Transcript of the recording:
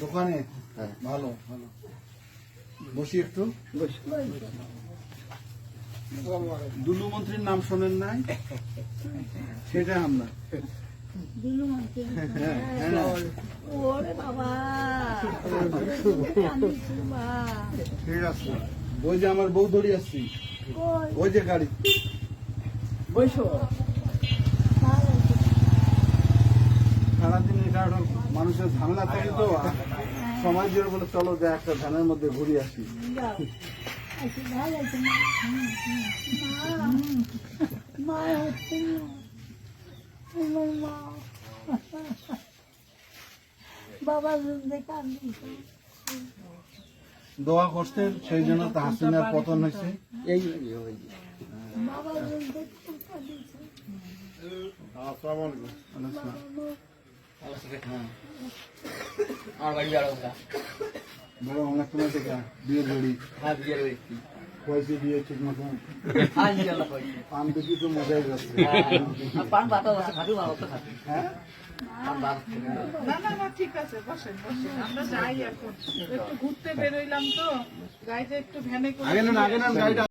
দোকানে ভালো ভালো বসি একটু দুলু মন্ত্রীর নাম শোনেন নাই সেটা আমরা ঠিক আছে ওই যে আমার বউ ধরে আসছি ওই যে গাড়ি সারাদিন এটা মানুষের ঝামেলা থাকে তো সময় দিয়ে বলে চলো যে একটা ধানের মধ্যে ঘুরে আসি দোয়া করছেন সেই জন্য তো হাসিনার পতন হয়েছে এই বড় অনেক সময় থেকে বিয়ের বাড়ি পয়সা দিয়ে ঠিক মতন পান দেখি তো মজাই যাচ্ছে না ঠিক আছে বসেন বসেন আমরা যাই এখন একটু ঘুরতে বেরোইলাম তো গাড়িতে একটু ভ্যানে করে আগে না গাড়িটা